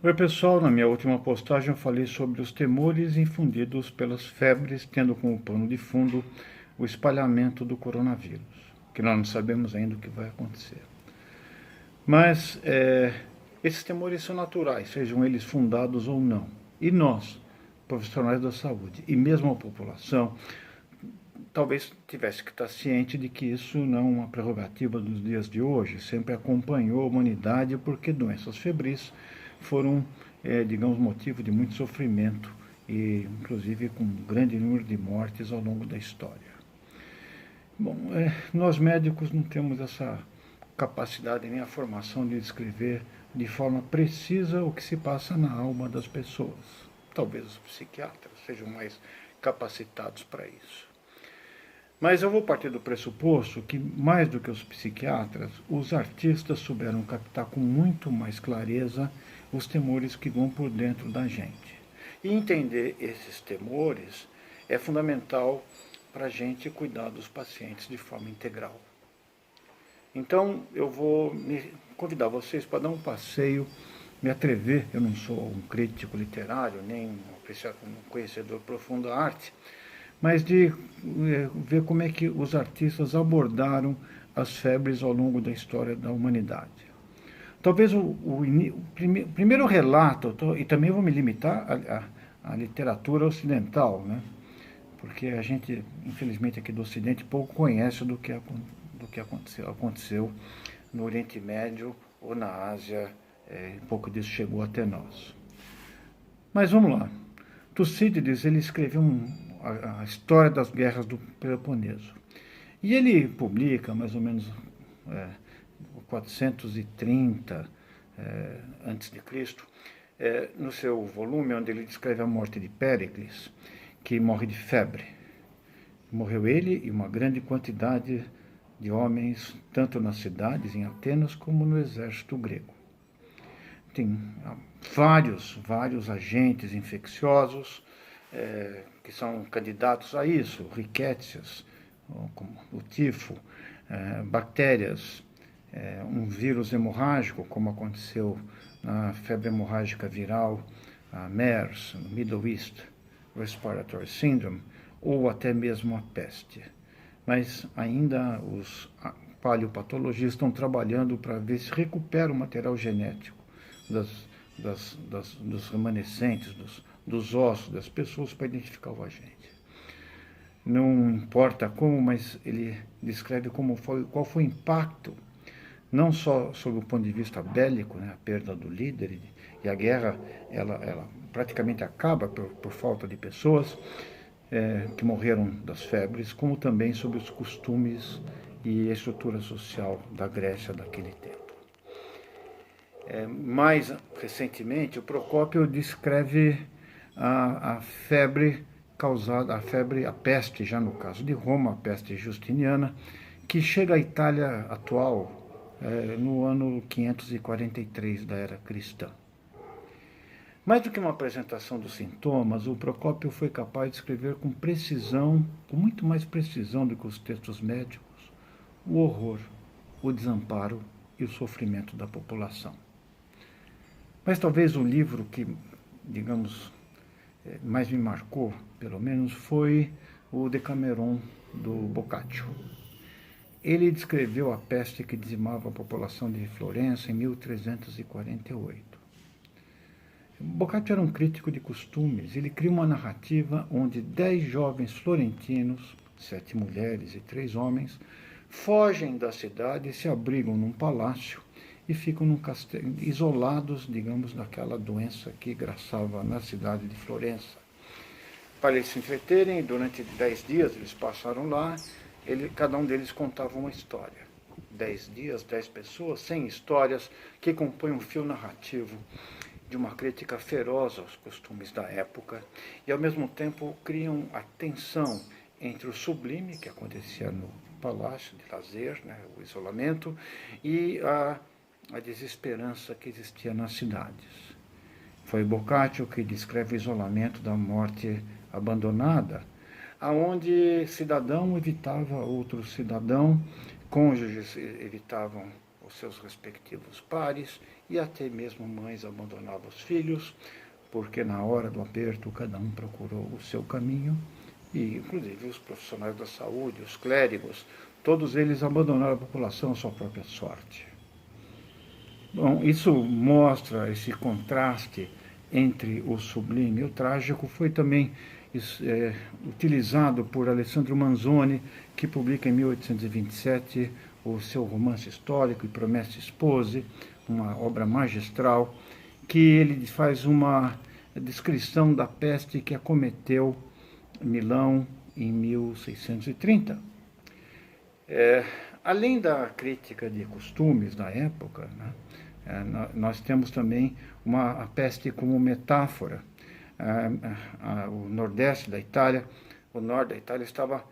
Oi pessoal, na minha última postagem eu falei sobre os temores infundidos pelas febres, tendo como pano de fundo o espalhamento do coronavírus, que nós não sabemos ainda o que vai acontecer. Mas esses temores são naturais, sejam eles fundados ou não. E nós, profissionais da saúde, e mesmo a população, talvez tivesse que estar ciente de que isso não é uma prerrogativa dos dias de hoje, sempre acompanhou a humanidade porque doenças febris foram, digamos, motivo de muito sofrimento e, inclusive, com um grande número de mortes ao longo da história. Bom, nós médicos não temos essa capacidade nem a formação de descrever de forma precisa o que se passa na alma das pessoas. Talvez os psiquiatras sejam mais capacitados para isso. Mas eu vou partir do pressuposto que, mais do que os psiquiatras, os artistas souberam captar com muito mais clareza os temores que vão por dentro da gente. E entender esses temores é fundamental para a gente cuidar dos pacientes de forma integral. Então, eu vou convidar vocês para dar um passeio, me atrever, eu não sou um crítico literário, nem um conhecedor profundo da arte, mas de ver como é que os artistas abordaram as febres ao longo da história da humanidade. Talvez o primeiro relato, e também vou me limitar à literatura ocidental, né? Porque a gente, infelizmente, aqui do Ocidente pouco conhece do que aconteceu no Oriente Médio ou na Ásia, pouco disso chegou até nós. Mas vamos lá. Tucídides ele escreveu a história das guerras do Peloponeso. E ele publica, mais ou menos 430 antes de Cristo, no seu volume onde ele descreve a morte de Péricles, que morre de febre. Morreu ele e uma grande quantidade de homens, tanto nas cidades, em Atenas, como no exército grego. Tem vários agentes infecciosos que são candidatos a isso, riquétias, como o tifo, bactérias, um vírus hemorrágico, como aconteceu na febre hemorrágica viral, a MERS, Middle East Respiratory Syndrome, ou até mesmo a peste. Mas ainda os paleopatologistas estão trabalhando para ver se recupera o material genético dos remanescentes, dos ossos das pessoas para identificar o agente. Não importa como, mas ele descreve qual foi o impacto, não só sob o ponto de vista bélico, né, a perda do líder, e a guerra ela praticamente acaba por falta de pessoas que morreram das febres, como também sobre os costumes e a estrutura social da Grécia daquele tempo. Mais recentemente, o Procópio descreve a febre causada, a peste, já no caso de Roma, a peste justiniana, que chega à Itália atual no ano 543 da era cristã. Mais do que uma apresentação dos sintomas, o Procópio foi capaz de descrever com precisão, com muito mais precisão do que os textos médicos, o horror, o desamparo e o sofrimento da população. Mas talvez o livro que, digamos, mais me marcou, pelo menos, foi o Decameron, do Boccaccio. Ele descreveu a peste que dizimava a população de Florença em 1348. Boccaccio era um crítico de costumes. Ele cria uma narrativa onde 10 jovens florentinos, 7 mulheres e 3 homens, fogem da cidade e se abrigam num palácio e ficam num castelo, isolados, digamos, daquela doença que graçava na cidade de Florença. Para eles se entreterem, durante 10 dias eles passaram lá, cada um deles contava uma história. 10 dias, 10 pessoas, 100 histórias que compõem um fio narrativo de uma crítica feroz aos costumes da época e, ao mesmo tempo, criam a tensão entre o sublime, que acontecia no palácio de lazer, né, o isolamento, e a desesperança que existia nas cidades. Foi Boccaccio que descreve o isolamento da morte abandonada, aonde cidadão evitava outro cidadão, cônjuges evitavam o os seus respectivos pares, e até mesmo mães abandonavam os filhos, porque na hora do aperto cada um procurou o seu caminho, e inclusive os profissionais da saúde, os clérigos, todos eles abandonaram a população à sua própria sorte. Bom, isso mostra esse contraste entre o sublime e o trágico. Foi também utilizado por Alessandro Manzoni, que publica em 1827 o seu romance histórico, I Promessi Sposi, uma obra magistral, que ele faz uma descrição da peste que acometeu Milão em 1630. Além da crítica de costumes da época, né, nós temos também a peste como metáfora. O nordeste da Itália, o norte da Itália estava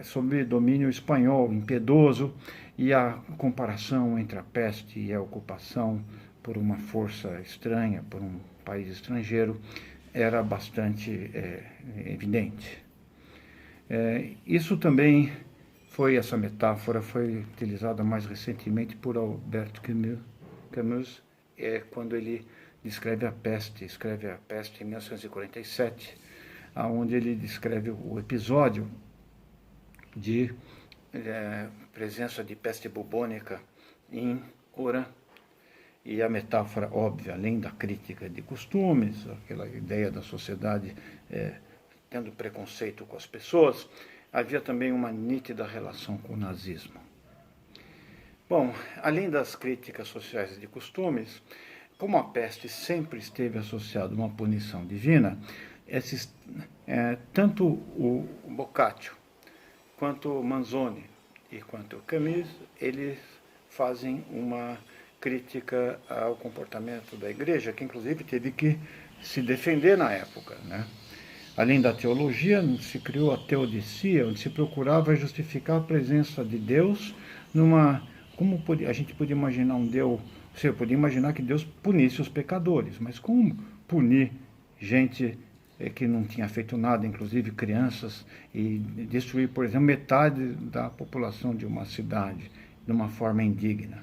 sob domínio espanhol, impiedoso, e a comparação entre a peste e a ocupação por uma força estranha, por um país estrangeiro, era bastante evidente. Isso também essa metáfora foi utilizada mais recentemente por Albert Camus, quando ele escreve a peste em 1947, onde ele descreve o episódio de presença de peste bubônica em Oran. E a metáfora óbvia, além da crítica de costumes, aquela ideia da sociedade tendo preconceito com as pessoas, havia também uma nítida relação com o nazismo. Bom, além das críticas sociais e de costumes, como a peste sempre esteve associada a uma punição divina, tanto o Boccaccio, quanto o Manzoni e quanto o Camus, eles fazem uma crítica ao comportamento da igreja, que inclusive teve que se defender na época, né? Além da teologia, se criou a teodicia, onde se procurava justificar a presença de Deus a gente podia imaginar um Deus, você podia imaginar que Deus punisse os pecadores, mas como punir gente que não tinha feito nada, inclusive crianças, e destruir, por exemplo, metade da população de uma cidade de uma forma indigna?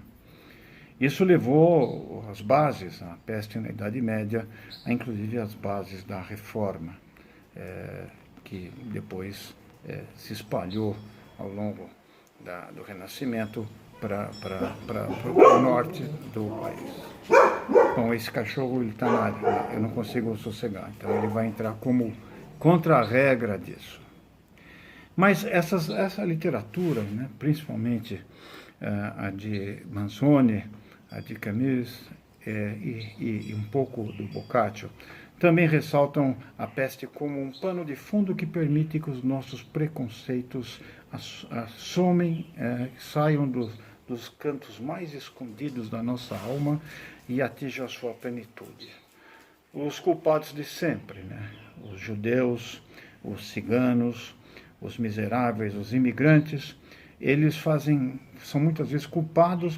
Isso levou as bases, a peste na Idade Média, inclusive as bases da Reforma, que depois se espalhou ao longo do Renascimento para o norte do país. Bom, esse cachorro está na área, eu não consigo sossegar, então ele vai entrar como contra-regra disso. Mas essa literatura, né, principalmente a de Manzoni, a de Camus e um pouco do Boccaccio, também ressaltam a peste como um pano de fundo que permite que os nossos preconceitos assumem, saiam dos cantos mais escondidos da nossa alma e atinjam a sua plenitude. Os culpados de sempre, né? Os judeus, os ciganos, os miseráveis, os imigrantes, eles são muitas vezes culpados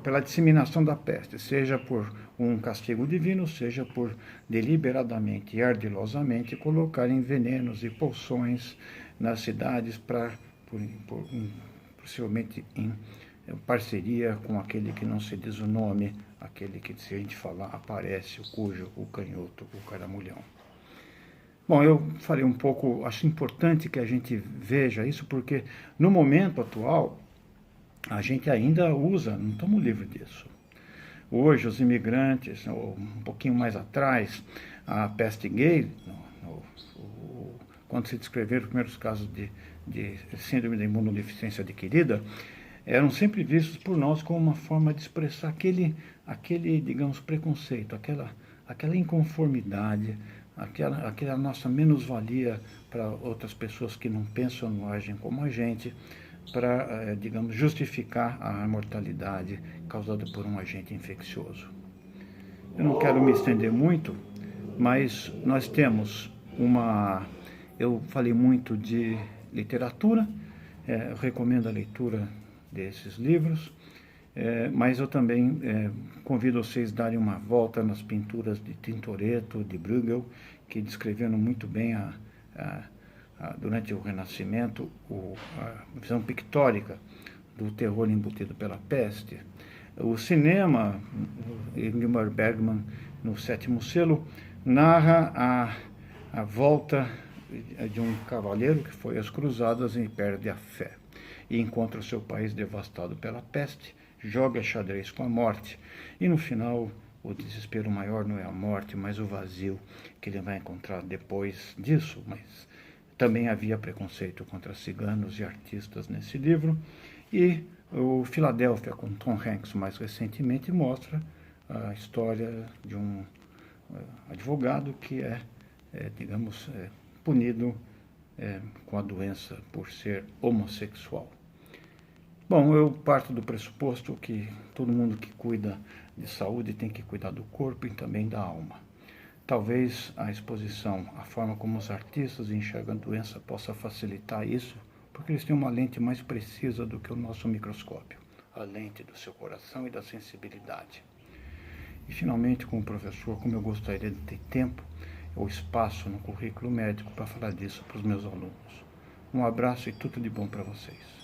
pela disseminação da peste, seja por um castigo divino, seja por deliberadamente e ardilosamente colocarem venenos e poções nas cidades possivelmente em parceria com aquele que não se diz o nome, aquele que, se a gente falar, aparece, o canhoto, o caramulhão. Bom, eu falei um pouco, acho importante que a gente veja isso, porque no momento atual, a gente ainda usa, não estamos livres disso. Hoje, os imigrantes, um pouquinho mais atrás, a peste gay, quando se descreveram os primeiros casos de síndrome da imunodeficiência adquirida, eram sempre vistos por nós como uma forma de expressar aquele digamos, preconceito, aquela inconformidade, aquela nossa menos-valia para outras pessoas que não pensam, não agem como a gente, para, digamos, justificar a mortalidade causada por um agente infeccioso. Eu não quero me estender muito, mas nós temos eu falei muito de literatura, eu recomendo a leitura desses livros, mas eu também convido vocês a darem uma volta nas pinturas de Tintoretto, de Bruegel, que descreveram muito bem durante o Renascimento a visão pictórica do terror embutido pela peste. O cinema, Ingmar Bergman, no Sétimo Selo, narra a volta de um cavaleiro que foi às cruzadas e perde a fé. E encontra o seu país devastado pela peste, joga xadrez com a morte. E no final, o desespero maior não é a morte, mas o vazio que ele vai encontrar depois disso. Mas também havia preconceito contra ciganos e artistas nesse livro. E o Filadélfia, com Tom Hanks, mais recentemente, mostra a história de um advogado que digamos, punido com a doença por ser homossexual. Bom, eu parto do pressuposto que todo mundo que cuida de saúde tem que cuidar do corpo e também da alma. Talvez a exposição, a forma como os artistas enxergam a doença possa facilitar isso, porque eles têm uma lente mais precisa do que o nosso microscópio, a lente do seu coração e da sensibilidade. E finalmente, como professor, como eu gostaria de ter tempo ou espaço no currículo médico para falar disso para os meus alunos. Um abraço e tudo de bom para vocês.